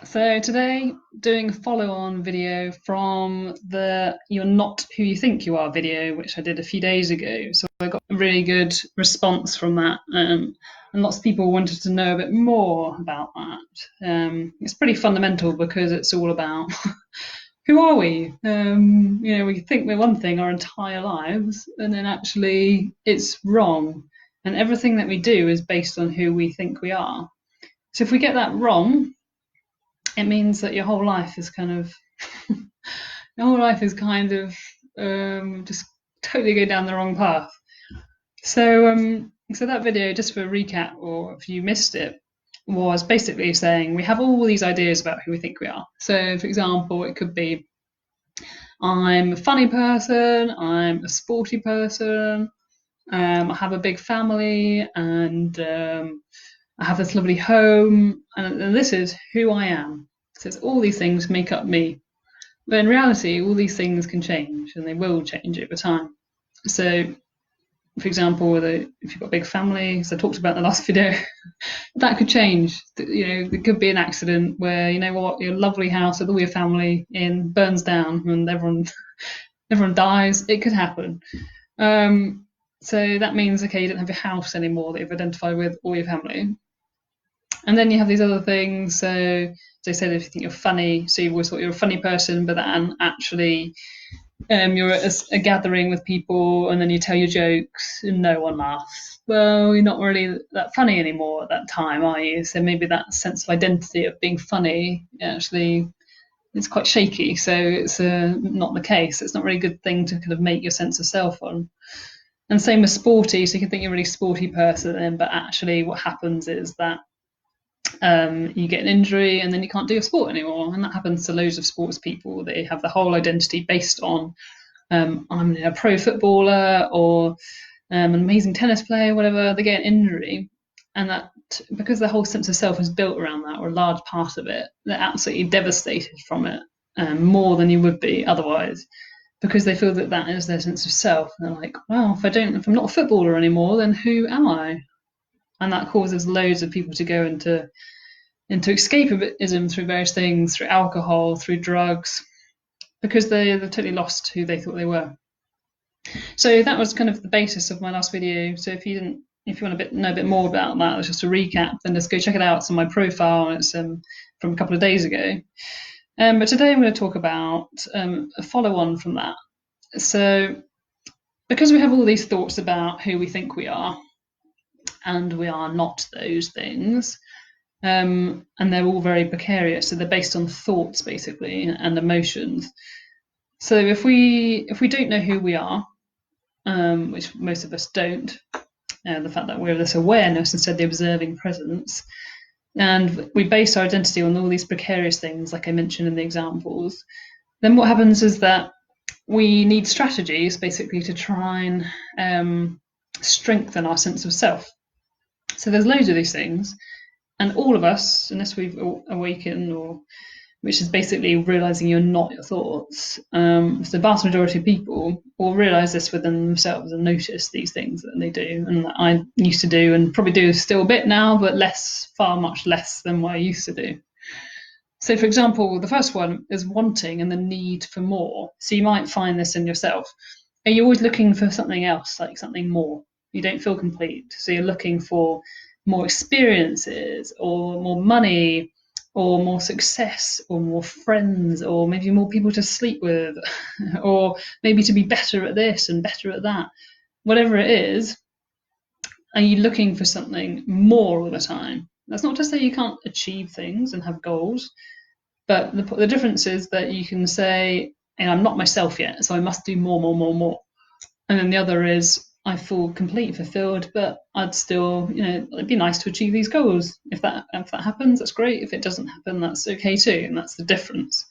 So today, doing a follow-on video from the "You're Not Who You Think You Are" video, which I did a few days ago. So I got a really good response from that, and lots of people wanted to know a bit more about that. It's pretty fundamental because it's all about who are we? We think we're one thing our entire lives, and then actually it's wrong, and everything that we do is based on who we think we are. So if we get that wrong, it means that your whole life is kind of just totally go down the wrong path. So that video, just for a recap, or if you missed it, was basically saying we have all these ideas about who we think we are. So, for example, it could be I'm a funny person, I'm a sporty person, I have a big family, and I have this lovely home, and this is who I am. So it's all these things make up me. But in reality, all these things can change, and they will change over time. So, for example, if you've got a big family, as I talked about in the last video, that could change. There could be an accident where your lovely house with all your family burns down, and everyone dies. It could happen. So that means, okay, you don't have your house anymore that you've identified with, or your family. And then you have these other things. So, as I said, if you think you're funny, so you've always thought you're a funny person, but then actually you're at a gathering with people and then you tell your jokes and no one laughs. Well, you're not really that funny anymore at that time, are you? So maybe that sense of identity of being funny actually it's quite shaky. So it's not the case. It's not a really good thing to kind of make your sense of self on. And same with sporty. So you can think you're a really sporty person, but actually what happens is that you get an injury and then you can't do your sport anymore. And that happens to loads of sports people. They have the whole identity based on I'm a pro footballer or an amazing tennis player, whatever. They get an injury, and that because the whole sense of self is built around that, or a large part of it, they're absolutely devastated from it, more than you would be otherwise, because they feel that that is their sense of self. And they're like, well, if I'm not a footballer anymore, then who am I? And that causes loads of people to go into escapism through various things, through alcohol, through drugs, because they've totally lost who they thought they were. So that was kind of the basis of my last video. So if you want to know a bit more about that, it's just a recap, then just go check it out. It's on my profile, and it's from a couple of days ago. But today I'm going to talk about a follow-on from that. So because we have all these thoughts about who we think we are, and we are not those things, and they're all very precarious. So they're based on thoughts, basically, and emotions. So if we don't know who we are, which most of us don't, the fact that we're this awareness instead of the observing presence, and we base our identity on all these precarious things, like I mentioned in the examples, then what happens is that we need strategies, basically, to try and strengthen our sense of self. So there's loads of these things, and all of us, unless we've awakened, or which is basically realizing you're not your thoughts. So the vast majority of people will realize this within themselves and notice these things that they do, and that I used to do, and probably do still a bit now, but much less than what I used to do. So, for example, the first one is wanting and the need for more. So you might find this in yourself. Are you always looking for something else, like something more? You don't feel complete. So you're looking for more experiences, or more money, or more success, or more friends, or maybe more people to sleep with, or maybe to be better at this and better at that. Whatever it is, are you looking for something more all the time? That's not to say you can't achieve things and have goals, but the difference is that you can say, I'm not myself yet, so I must do more, more, more, more. And then the other is, I feel complete, fulfilled, but I'd still, it'd be nice to achieve these goals. If that happens, that's great. If it doesn't happen, that's okay too, and that's the difference.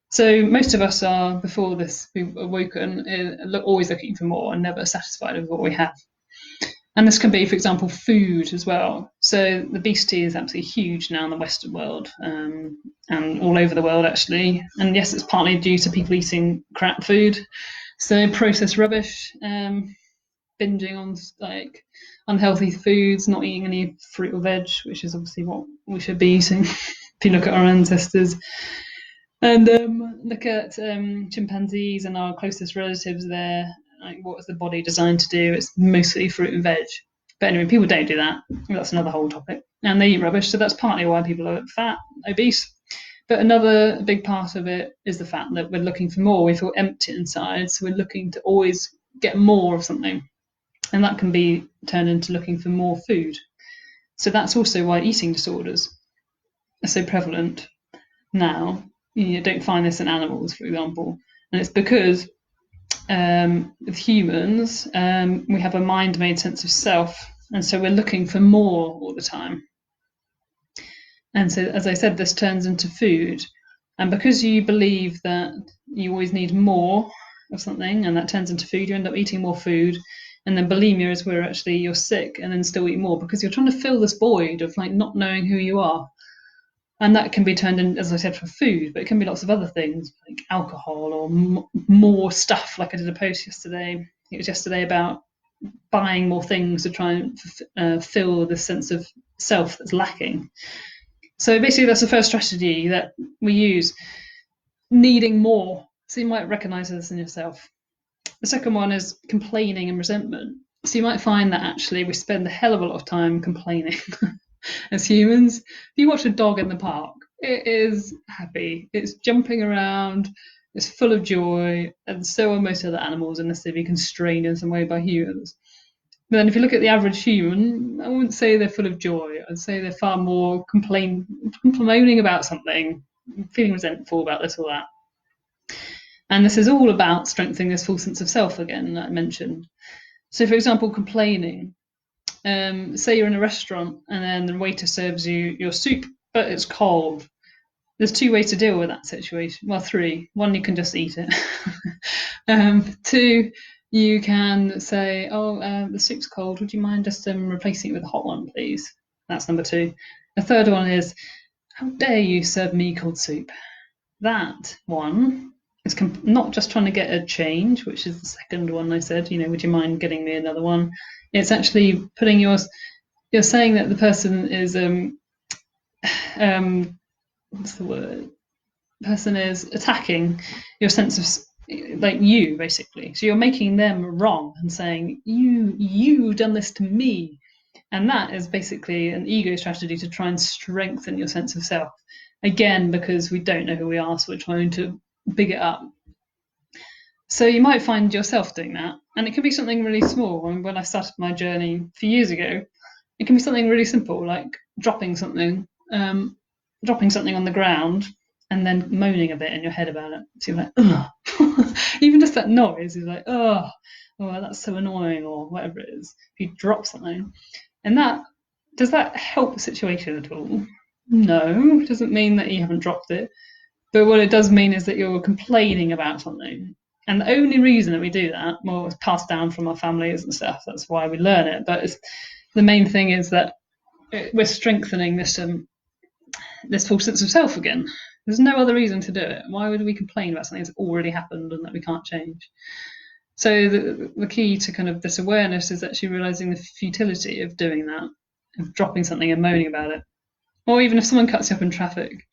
So most of us are, before this, we've awoken, always looking for more and never satisfied with what we have. And this can be, for example, food as well. So the obesity is absolutely huge now in the Western world, and all over the world, actually. And yes, it's partly due to people eating crap food, so processed rubbish, binging on like unhealthy foods, not eating any fruit or veg, which is obviously what we should be eating. If you look at our ancestors and look at chimpanzees and our closest relatives there, like what is the body designed to do? It's mostly fruit and veg. But anyway, people don't do that. That's another whole topic. And they eat rubbish, so that's partly why people are fat, obese. But another big part of it is the fact that we're looking for more. We feel empty inside, so we're looking to always get more of something. And that can be turned into looking for more food. So that's also why eating disorders are so prevalent now. You don't find this in animals, for example. And it's because with humans, we have a mind-made sense of self. And so we're looking for more all the time. And so, as I said, this turns into food. And because you believe that you always need more of something, and that turns into food, you end up eating more food. And then bulimia is where actually you're sick and then still eat more because you're trying to fill this void of like not knowing who you are. And that can be turned in, as I said, for food, but it can be lots of other things like alcohol or more stuff. Like I did a post yesterday, it was yesterday about buying more things to try and fill the sense of self that's lacking. So basically, that's the first strategy that we use, needing more. So you might recognize this in yourself. The second one is complaining and resentment. So you might find that actually we spend a hell of a lot of time complaining as humans. If you watch a dog in the park, it is happy. It's jumping around. It's full of joy. And so are most other animals, unless they be constrained in some way by humans. But then if you look at the average human, I wouldn't say they're full of joy. I'd say they're far more complaining about something, feeling resentful about this or that. And this is all about strengthening this full sense of self again that I mentioned. So, for example, complaining. Say you're in a restaurant and then the waiter serves you your soup, but it's cold. There's two ways to deal with that situation. Well, three. One, you can just eat it. Two, you can say, oh, the soup's cold. Would you mind just replacing it with a hot one, please? That's number two. The third one is, how dare you serve me cold soup? That one is not just trying to get a change, which is the second one I said, would you mind getting me another one? It's actually putting you're saying that the person is, what's the word? The person is attacking your sense of, like you, basically. So you're making them wrong and saying, you done this to me. And that is basically an ego strategy to try and strengthen your sense of self. Again, because we don't know who we are, so we're trying to big it up. So you might find yourself doing that. And it can be something really small. When I started my journey a few years ago, it can be something really simple, like dropping something on the ground and then moaning a bit in your head about it. So you're like, ugh. Even just that noise is like, oh, that's so annoying, or whatever it is. If you drop something. And does that help the situation at all? No, it doesn't mean that you haven't dropped it. But what it does mean is that you're complaining about something. And the only reason that we do that, well, it's passed down from our families and stuff. That's why we learn it. But the main thing is that we're strengthening this full sense of self again. There's no other reason to do it. Why would we complain about something that's already happened and that we can't change? So the key to kind of this awareness is actually realizing the futility of doing that, of dropping something and moaning about it. Or even if someone cuts you up in traffic,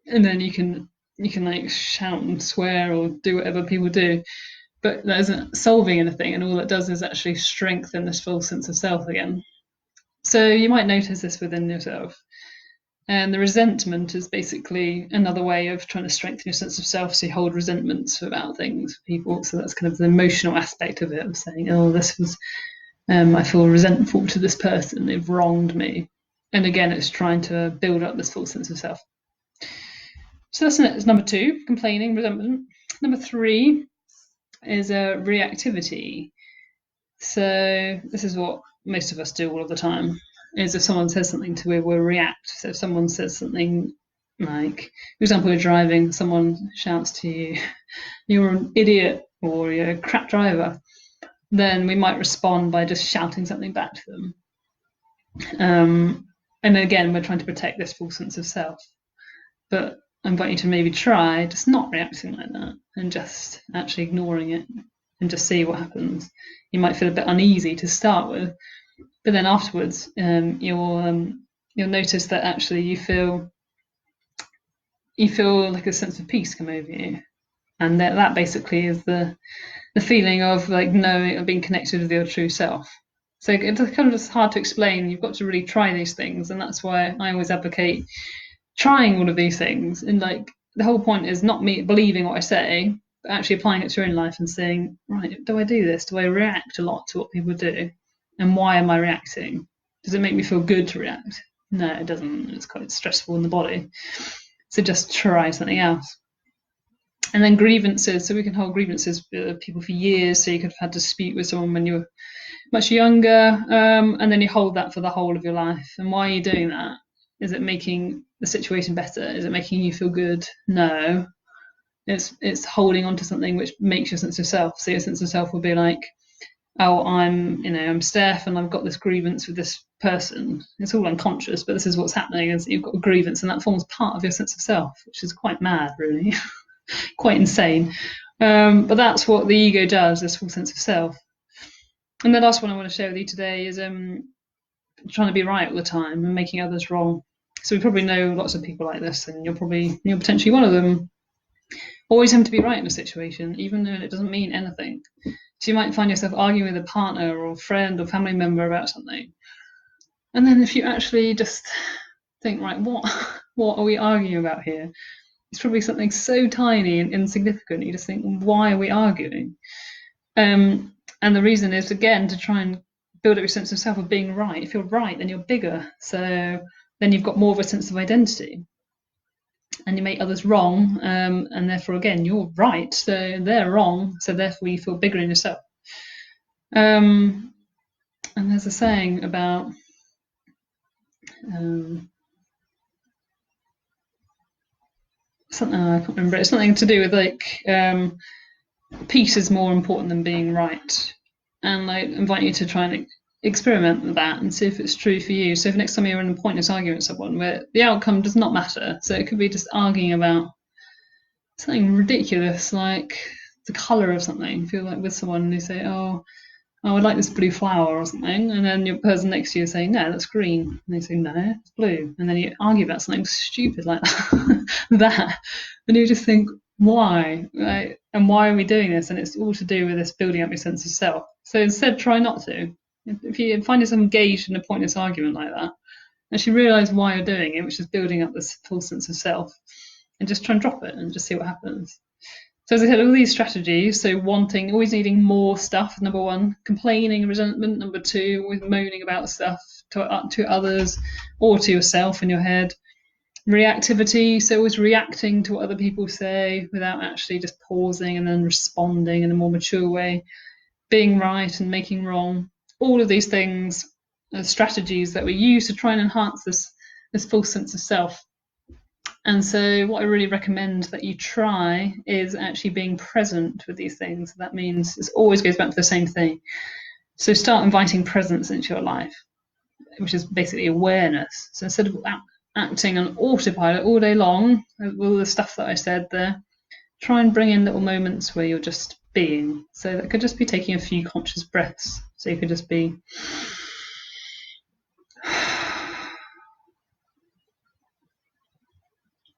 and then you can like shout and swear or do whatever people do, but that isn't solving anything, and all it does is actually strengthen this full sense of self again. So you might notice this within yourself. And the resentment is basically another way of trying to strengthen your sense of self. So you hold resentments about things, people. So that's kind of the emotional aspect of it, of saying, oh, this was, I feel resentful to this person, they've wronged me. And again, it's trying to build up this full sense of self. So that's number two, complaining, resentment. Number three is reactivity. So this is what most of us do all of the time, is if someone says something to you, we'll react. So if someone says something like, for example, you're driving, someone shouts to you, you're an idiot or you're a crap driver, then we might respond by just shouting something back to them. And again, we're trying to protect this full sense of self. But I invite you to maybe try just not reacting like that and just actually ignoring it and just see what happens. You might feel a bit uneasy to start with, but then afterwards you'll notice that actually you feel you feel like a sense of peace come over you. And that basically is the feeling of like knowing, of being connected with your true self. So it's kind of just hard to explain. You've got to really try these things, and that's why I always advocate trying all of these things. And like the whole point is not me believing what I say, but actually applying it to your own life and saying, right, do I do this? Do I react a lot to what people do? And why am I reacting? Does it make me feel good to react? No, it doesn't. It's quite stressful in the body. So just try something else. And then grievances. So we can hold grievances with people for years. So you could have had a dispute with someone when you were much younger, and then you hold that for the whole of your life. And why are you doing that? Is it making the situation better? Is it making you feel good? No. It's holding on to something which makes your sense of self. So your sense of self will be like, oh, I'm Steph and I've got this grievance with this person. It's all unconscious, but this is what's happening, is you've got a grievance, and that forms part of your sense of self, which is quite mad, really. Quite insane. But that's what the ego does, this full sense of self. And the last one I want to share with you today is trying to be right all the time and making others wrong. So we probably know lots of people like this, and you're potentially one of them. Always having to be right in a situation, even though it doesn't mean anything. So you might find yourself arguing with a partner or friend or family member about something. And then if you actually just think, right, what are we arguing about here? It's probably something so tiny and insignificant. You just think, why are we arguing? And the reason is, again, to try and build up your sense of self of being right. If you're right, then you're bigger. So then you've got more of a sense of identity. And you make others wrong, and therefore, again, you're right. So they're wrong. So therefore, you feel bigger in yourself. And there's a saying about something, I can't remember. It's something to do with like peace is more important than being right. And I invite you to try and experiment with that and see if it's true for you. So if next time you're in a pointless argument with someone where the outcome does not matter, so it could be just arguing about something ridiculous like the colour of something. If you're like with someone and they say, oh, I like this blue flower or something, and then your person next to you is saying, no, that's green. And they say, no, it's blue. And then you argue about something stupid like that. And you just think, why? Right? And why are we doing this? And it's all to do with this building up your sense of self. So instead, try not to. If you find yourself engaged in a pointless argument like that, actually realise why you're doing it, which is building up this full sense of self, and just try and drop it and just see what happens. So as I said, all these strategies, so wanting, always needing more stuff, number one, complaining, resentment, number two, always moaning about stuff to others or to yourself in your head. Reactivity, so always reacting to what other people say without actually just pausing and then responding in a more mature way. Being right and making wrong. All of these things are strategies that we use to try and enhance this full sense of self. And so what I really recommend that you try is actually being present with these things. That means it always goes back to the same thing. So start inviting presence into your life, which is basically awareness. So instead of acting on autopilot all day long, with all the stuff that I said there, try and bring in little moments where you're just being. So that could just be taking a few conscious breaths. So you could just be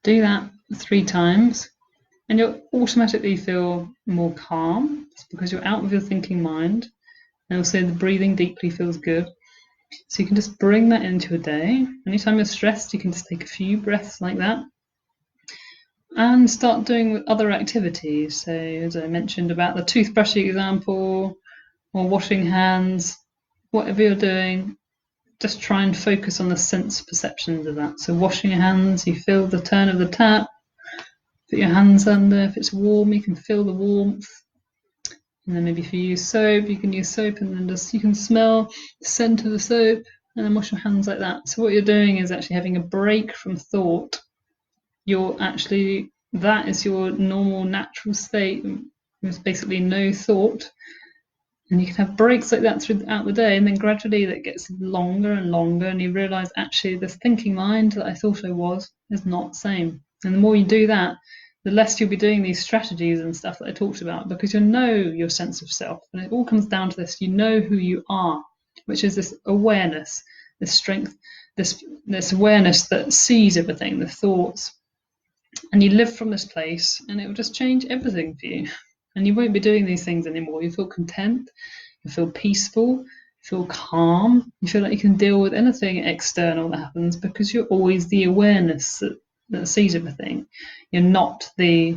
do that 3 times, and you'll automatically feel more calm. It's because you're out of your thinking mind. And also the breathing deeply feels good. So you can just bring that into a day. Anytime you're stressed, you can just take a few breaths like that. And start doing other activities. So as I mentioned about the toothbrushing example, or washing hands, whatever you're doing, just try and focus on the sense perceptions of that. So washing your hands, you feel the turn of the tap, put your hands under. If it's warm, you can feel the warmth. And then maybe if you use soap, you can use soap and then just you can smell the scent of the soap and then wash your hands like that. So what you're doing is actually having a break from thought. That is your normal natural state. There's basically no thought. And you can have breaks like that throughout the day, and then gradually that gets longer and longer, and you realise actually this thinking mind that I thought I was is not the same. And the more you do that, the less you'll be doing these strategies and stuff that I talked about, because you'll know your sense of self. And it all comes down to this: you know who you are, which is this awareness, this strength, this awareness that sees everything, the thoughts, and you live from this place, and it will just change everything for you. And you won't be doing these things anymore. You feel content, you feel peaceful, you feel calm, you feel like you can deal with anything external that happens because you're always the awareness that sees everything. You're not the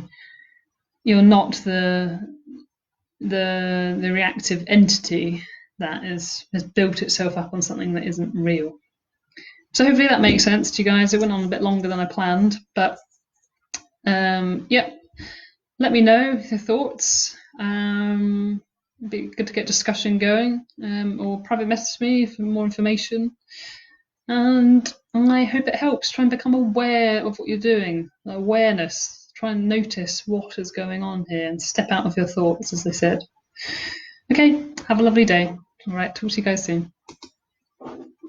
reactive entity that has built itself up on something that isn't real. So hopefully that makes sense to you guys. It went on a bit longer than I planned, but yeah, let me know your thoughts. Be good to get discussion going, or private message me for more information. And I hope it helps. Try and become aware of what you're doing. Awareness. Try and notice what is going on here and step out of your thoughts, as they said. Okay, have a lovely day. All right, talk to you guys soon.